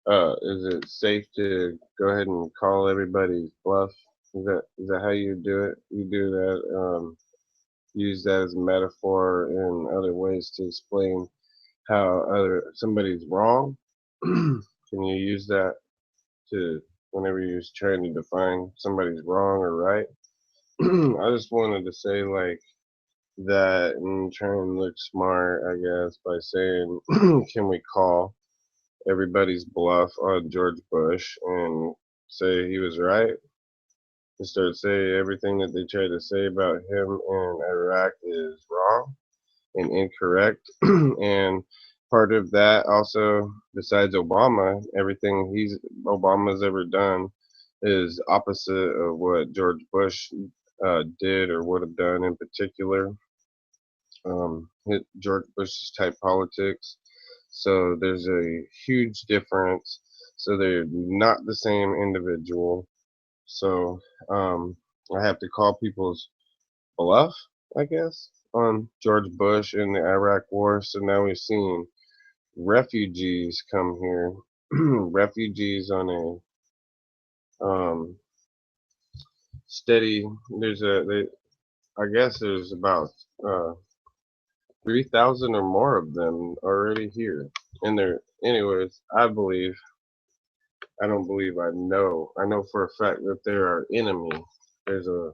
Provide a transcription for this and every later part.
Is it safe to go ahead and call everybody's bluff? Is that how you do it? You do that, use that as a metaphor and other ways to explain how other somebody's wrong? Can you use that to whenever you're trying to define somebody's wrong or right? I just wanted to say like that and try and look smart, I guess, by saying, can we call everybody's bluff on George Bush and say he was right? And start saying everything that they try to say about him in Iraq is wrong and incorrect. And part of that also, besides Obama, everything Obama's ever done is opposite of what George Bush did or would have done in particular. George Bush's type politics. So there's a huge difference. So they're not the same individual. So um, I have to call people's bluff, I guess, on George Bush and the Iraq War. So now we've seen refugees come here, refugees on a steady. I guess there's about 3,000 or more of them already here. And they're, anyways, I don't believe I know for a fact that there are enemies. There's a,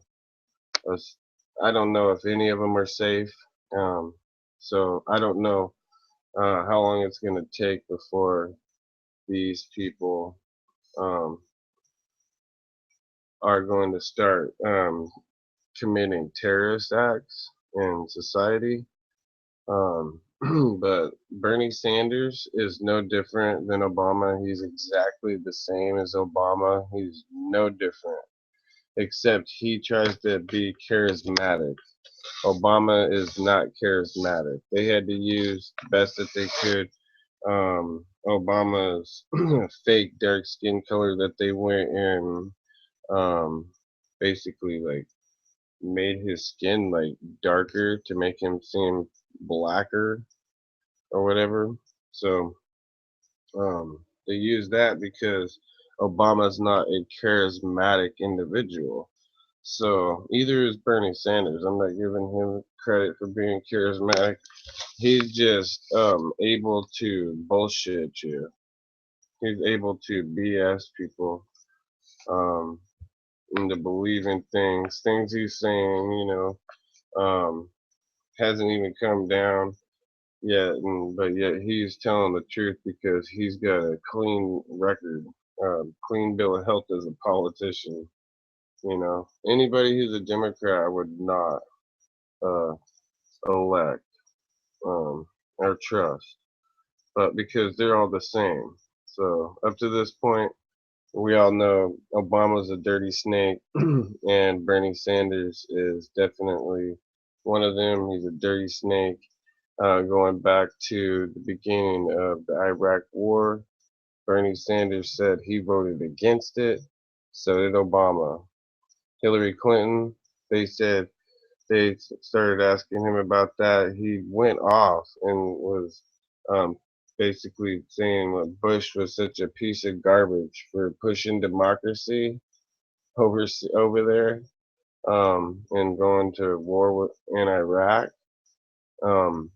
I don't know if any of them are safe. Um, so I don't know how long it's going to take before these people um, are going to start committing terrorist acts in society. Um, but Bernie Sanders is no different than Obama. He's exactly the same as Obama. He's no different, except he tries to be charismatic. Obama is not charismatic. They had to use the best that they could. Obama's fake dark skin color that they went and um, basically like made his skin like darker to make him seem blacker or whatever. So they use that because Obama's not a charismatic individual. So either is Bernie Sanders. I'm not giving him credit for being charismatic. He's just able to bullshit you. He's able to BS people um, into believing things he's saying. Hasn't even come down yet, but yet he's telling the truth because he's got a clean record, clean bill of health as a politician. Anybody who's a Democrat would not uh, elect or trust, but because they're all the same. So up to this point, we all know Obama's a dirty snake, and Bernie Sanders is definitely one of them. He's a dirty snake. Going back to the beginning of the Iraq War, Bernie Sanders said he voted against it. So did Obama. Hillary Clinton, they said they started asking him about that. He went off and was um, basically saying that Bush was such a piece of garbage for pushing democracy over there and going to in Iraq. Um,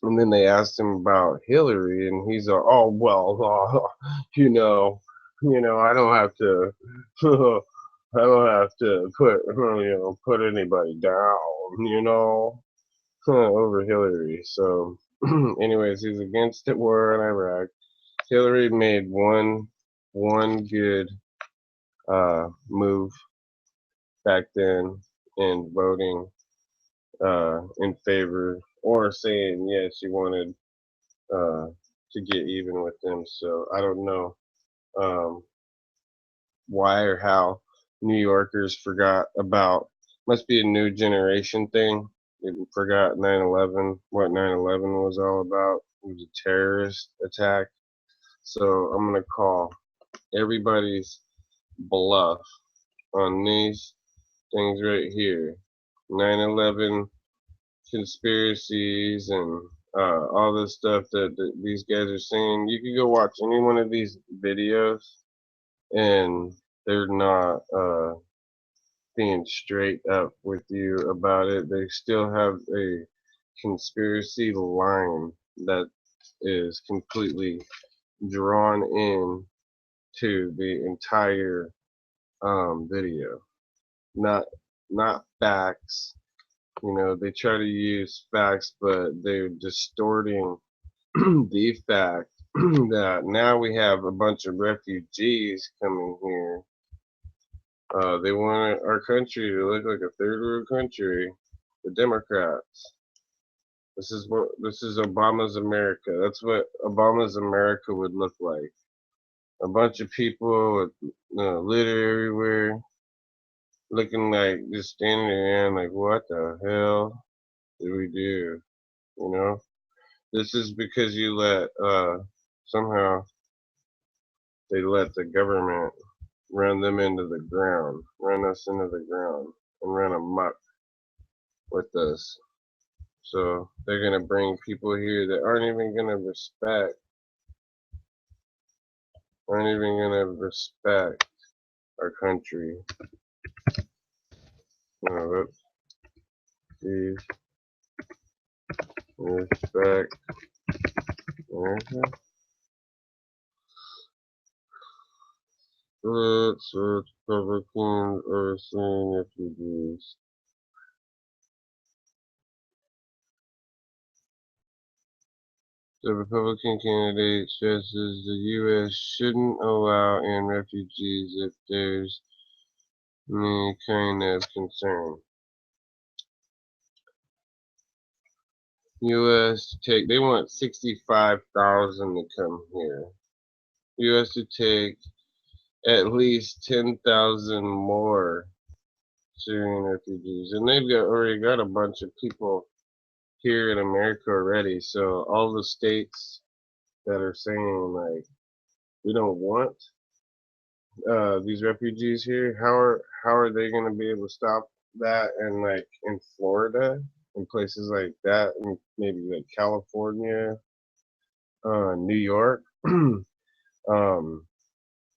and then they asked him about Hillary, and he's like, "Oh well, you know, I don't have to, I don't have to put anybody down, over Hillary." So, anyways, he's against the war in Iraq. Hillary made one good move back then in voting in favor or saying yes, she wanted uh, to get even with them. So I don't know um, why or how New Yorkers forgot about. Must be a new generation thing. They forgot 9/11, what 9/11 was all about. It was a terrorist attack. So I'm gonna call everybody's bluff on these things right here. 9/11 conspiracies and all this stuff that these guys are saying. You can go watch any one of these videos, and they're not being straight up with you about it. They still have a conspiracy line that is completely drawn in to the entire video, not not facts. You know, they try to use facts, but they're distorting the fact that now we have a bunch of refugees coming here. They want our country to look like a third world country. The Democrats. This is Obama's America. That's what Obama's America would look like. A bunch of people with litter everywhere, looking like just standing there and like, what the hell did we do? You know, this is because you let somehow they let the government run them into the ground, run us into the ground, and run amok with us. So they're gonna bring people here that aren't even gonna respect our country. No, please respect America. Let's Republicans overseeing refugees. The Republican candidate stresses the U.S. shouldn't allow in refugees if there's any kind of concern. U.S. they want 65,000 to come here. U.S. to take at least 10,000 more Syrian refugees, and they've already got a bunch of people here in America already. So all the states that are saying like we don't want these refugees here, how are they going to be able to stop that? And like in Florida and places like that, and maybe like California, New York,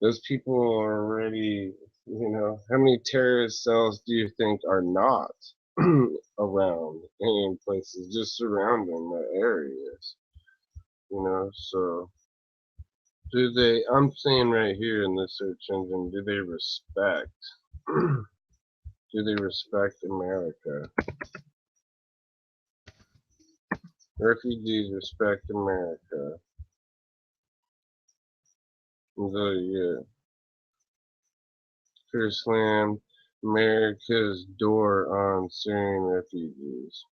those people are already, you know, how many terrorist cells do you think are not around in places just surrounding the areas? You know, so do they, I'm saying right here in the search engine, do they respect, do they respect America? Refugees respect America. So, yeah, Fear slammed America's door on Syrian refugees.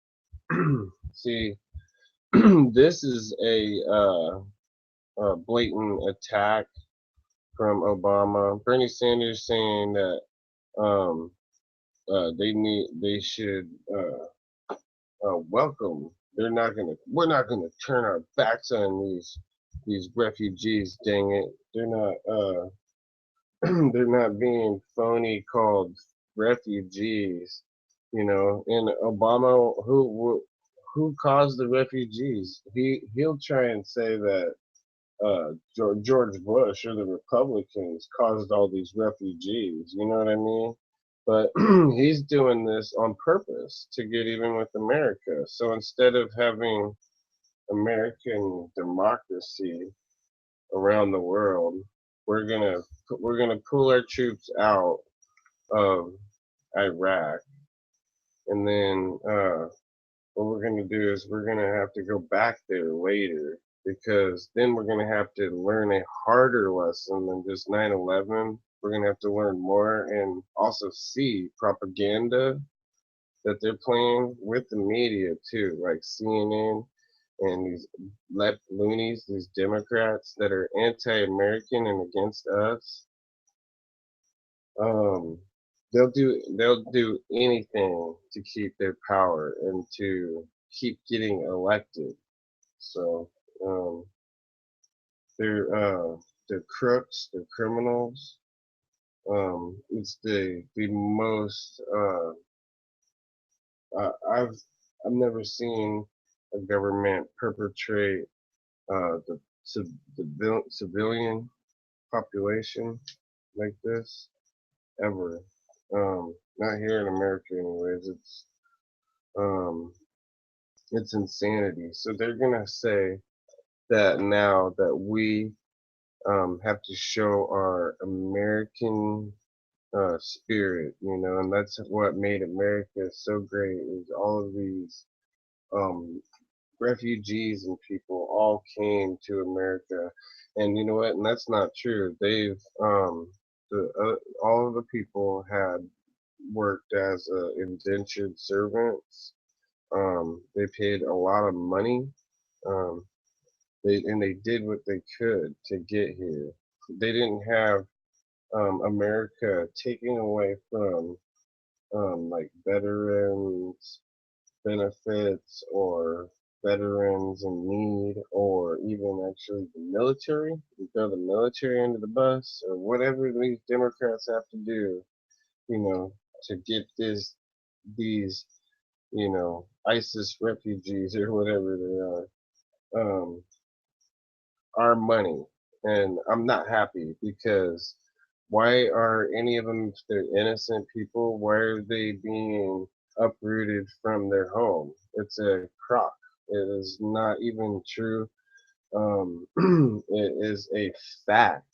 See, this is a blatant attack from Obama. Bernie Sanders saying that um, they should welcome. We're not gonna turn our backs on these refugees. Dang it, they're not being phony called refugees. You know, and Obama, who caused the refugees? He'll try and say that George Bush or the Republicans caused all these refugees. You know what I mean? But he's doing this on purpose to get even with America. So instead of having American democracy around the world, we're gonna we're gonna pull our troops out of Iraq, and then what we're gonna do is we're gonna have to go back there later because then we're gonna have to learn a harder lesson than just 9/11. We're gonna have to learn more and also see propaganda that they're playing with the media too, like CNN and these left loonies, these Democrats that are anti-American and against us. Um, they'll do anything to keep their power and to keep getting elected. So um, they're crooks, they're criminals. It's the most I've never seen a government perpetrate the civilian population like this ever. Not here in America, anyways. Um, it's insanity. So they're gonna say that now that we have to show our American spirit, and that's what made America so great. Is all of these um, refugees and people all came to America, and you know what? And that's not true. All of the people had worked as indentured servants. They paid a lot of money. Um, they did what they could to get here. They didn't have America taking away from like veterans benefits or veterans in need or even actually the military. You throw the military under the bus or whatever these Democrats have to do, to get these ISIS refugees or whatever they are, our money. And I'm not happy because why are any of them, if they're innocent people, why are they being uprooted from their home? It's a crock. It is not even true. It is a fact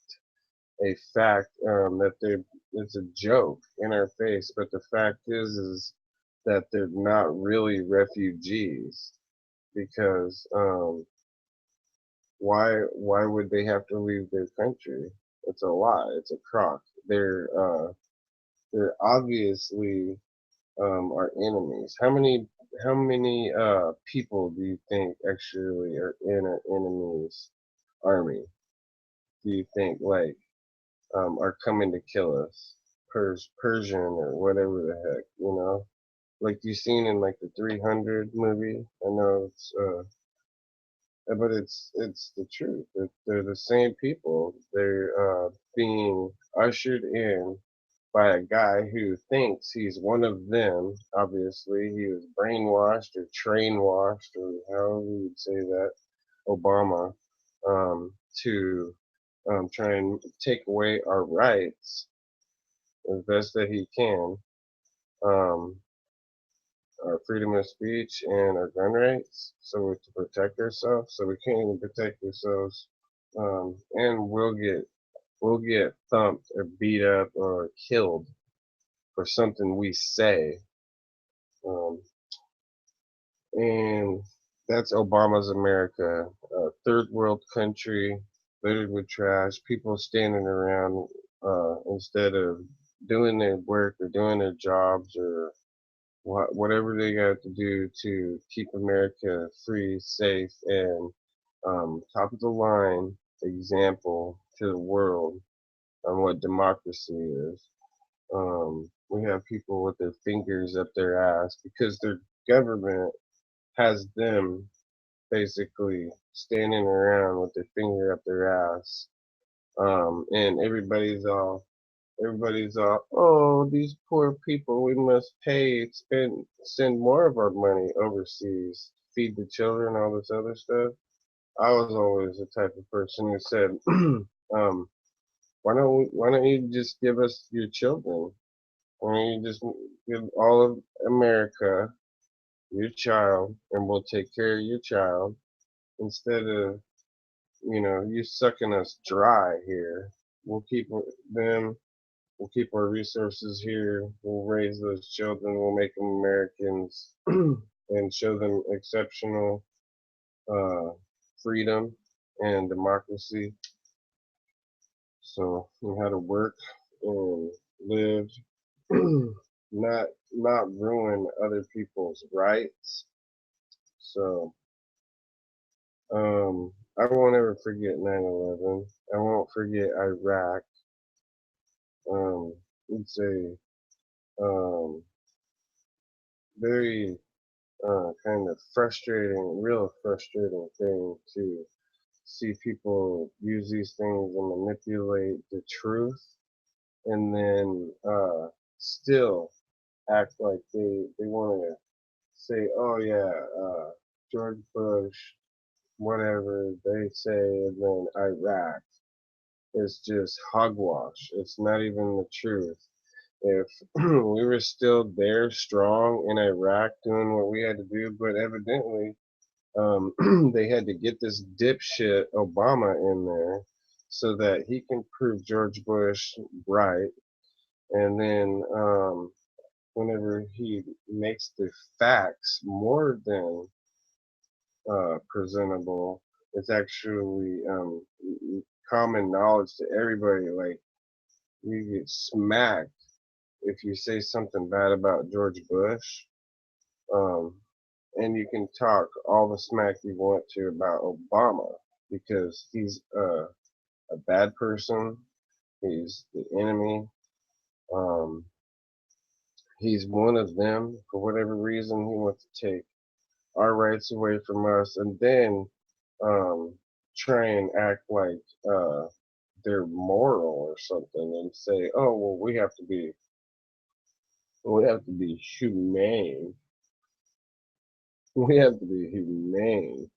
that it's a joke in our face. But the fact is that they're not really refugees because why would they have to leave their country? It's a lie. It's a crock. They're obviously our enemies. How many people do you think actually are in an enemy's army? Do you think like are coming to kill us? Persian or whatever the heck, like you seen in like the 300 movie. I know but it's the truth. They're the same people. They're being ushered in by a guy who thinks he's one of them. Obviously, he was brainwashed or train washed or however you would say that. Obama, to try and take away our rights as best that he can. Um, our freedom of speech and our gun rights, so to protect ourselves. So we can't even protect ourselves, and we'll get thumped or beat up or killed for something we say. Um, and that's Obama's America, a third world country littered with trash, people standing around instead of doing their work or doing their jobs or whatever they got to do to keep America free, safe, and top of the line example to the world on what democracy is. We have people with their fingers up their ass because their government has them basically standing around with their finger up their ass. And everybody's all, oh, these poor people, we must send more of our money overseas, feed the children, all this other stuff. I was always the type of person who said, um, why don't you just give us your children? Why don't you just give all of America your child, and we'll take care of your child instead of you sucking us dry here. We'll keep them. We'll keep our resources here. We'll raise those children. We'll make them Americans and show them exceptional uh, freedom and democracy. So we how to work and live, not ruin other people's rights. So I won't ever forget 9/11. I won't forget Iraq. It's a very kind of real frustrating thing to see people use these things and manipulate the truth and then still act like they want to say, oh yeah, George Bush, whatever they say, and then Iraq. It's just hogwash. It's not even the truth. If we were still there strong in Iraq doing what we had to do, but evidently they had to get this dipshit Obama in there so that he can prove George Bush right. And then whenever he makes the facts more than presentable, it's actually common knowledge to everybody. Like, you get smacked if you say something bad about George Bush. Um, and you can talk all the smack you want to about Obama because he's a bad person. He's the enemy. Um, he's one of them. For whatever reason, he wants to take our rights away from us, and then um, try and act like they're moral or something, and say, "Oh, well, we have to be humane. We have to be humane,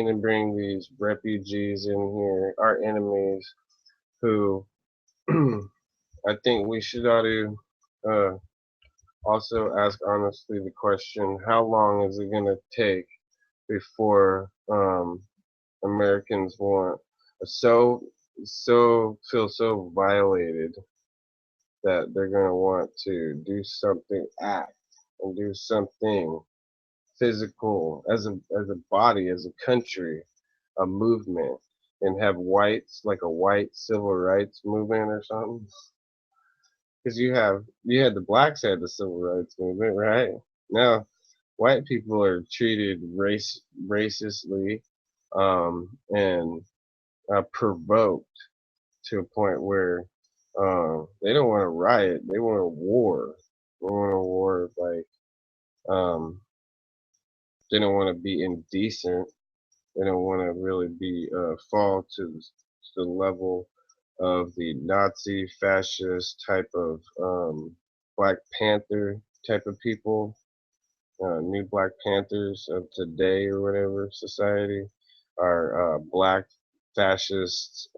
and bring these refugees in here, our enemies, who I think we should ought to uh, also ask honestly the question: how long is it going to take before Americans want so feel so violated that they're going to want to do something, act and do something physical as a body, as a country, a movement, and have whites, like a white civil rights movement or something? Because you had the blacks had the civil rights movement, right? Now white people are treated racistly, and provoked to a point where they don't want to riot, they want a war. They want a war, like, um, they don't want to be indecent. They don't want to really be fall to the level of the Nazi fascist type of Black Panther type of people, new Black Panthers of today or whatever society are black fascists,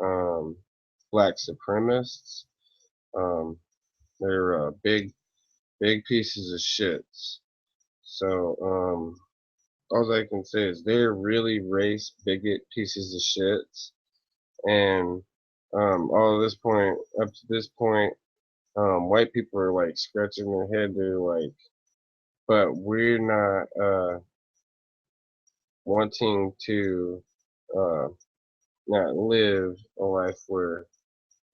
black supremacists. Um, they're big pieces of shits. So all I can say is they're really race bigot pieces of shits. And all this point, up to this point, white people are like scratching their head. They're like, but we're not wanting to uh, not live a life where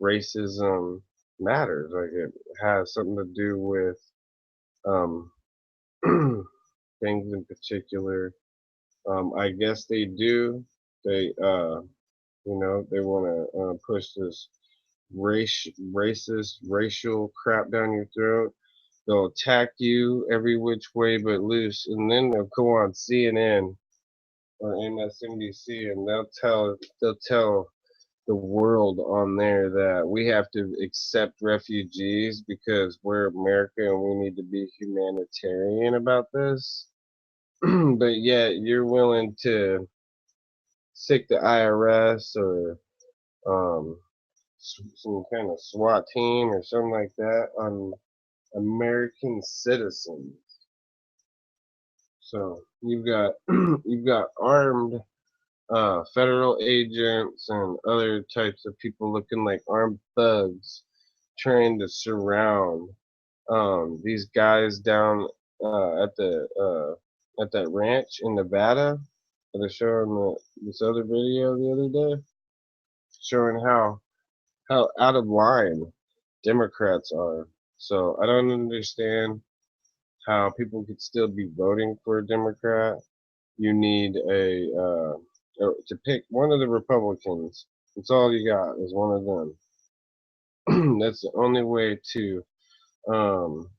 racism matters. Like, it has something to do with um, things in particular. I guess they do. They, they want to push this racist, racial crap down your throat. They'll attack you every which way but loose, and then they'll go on CNN or MSNBC, and they'll tell the world on there that we have to accept refugees because we're America and we need to be humanitarian about this. But yet you're willing to sick the IRS or um, some kind of SWAT team or something like that on American citizens. So you've got armed federal agents and other types of people looking like armed thugs trying to surround these guys down at that ranch in Nevada. They're showing this other video the other day, showing how out of line Democrats are. So I don't understand how people could still be voting for a Democrat. You need to pick one of the Republicans. That's all you got is one of them. That's the only way to. Um,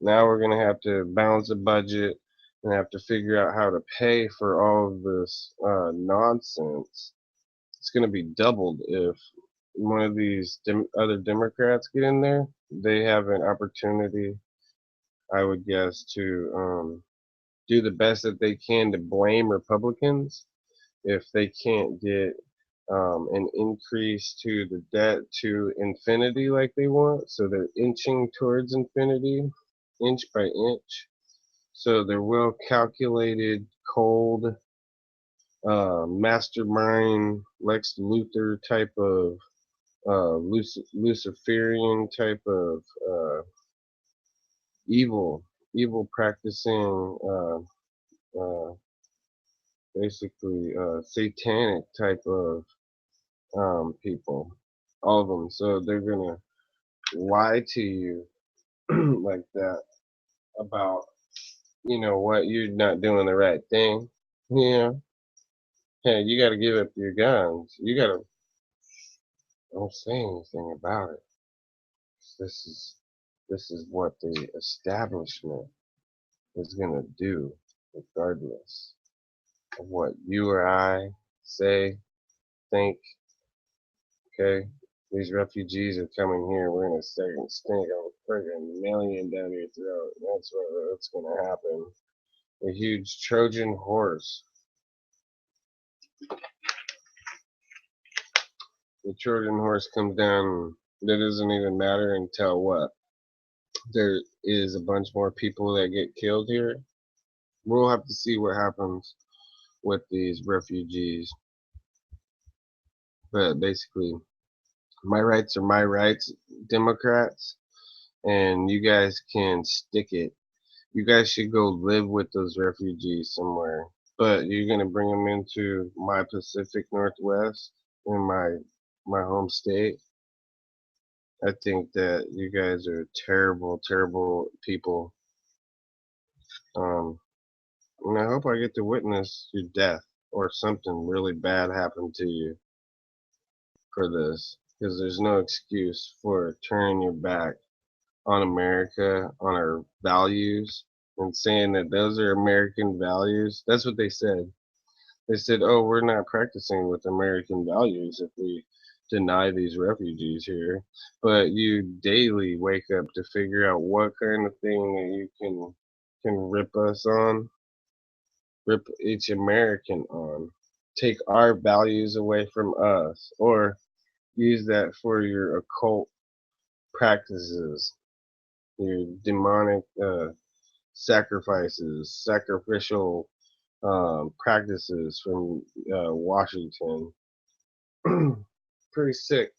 Now we're gonna have to balance a budget and have to figure out how to pay for all of this nonsense. It's gonna be doubled if one of these other Democrats get in there. They have an opportunity, I would guess, to do the best that they can to blame Republicans if they can't get an increase to the debt to infinity like they want. So they're inching towards infinity, inch by inch. So they're well calculated, cold, mastermind, Lex Luthor type of Luciferian type of evil, evil practicing, basically satanic type of people, all of them. So they're gonna lie to you like that about, you know what, you're not doing the right thing. Yeah, hey, you got to give up your guns. You got to don't say anything about it. This is this is what the establishment is gonna do, regardless of what you or I say, think. Okay, these refugees are coming here. We're gonna stink a friggin' million down your throat. That's gonna happen. A huge Trojan horse. The Trojan horse comes down. That doesn't even matter until what? There is a bunch more people that get killed here. We'll have to see what happens with these refugees. But basically, my rights are my rights, Democrats, and you guys can stick it. You guys should go live with those refugees somewhere. But you're gonna bring them into my Pacific Northwest in my home state. I think that you guys are terrible, terrible people. Um, and I hope I get to witness your death or something really bad happen to you for this, because there's no excuse for turning your back on America, on our values, and saying that those are American values. That's what they said. They said, oh, we're not practicing with American values if we deny these refugees here. But you daily wake up to figure out what kind of thing that you can rip us on, rip each American on, take our values away from us, or use that for your occult practices, your demonic sacrifices, sacrificial practices from Washington. Pretty sick.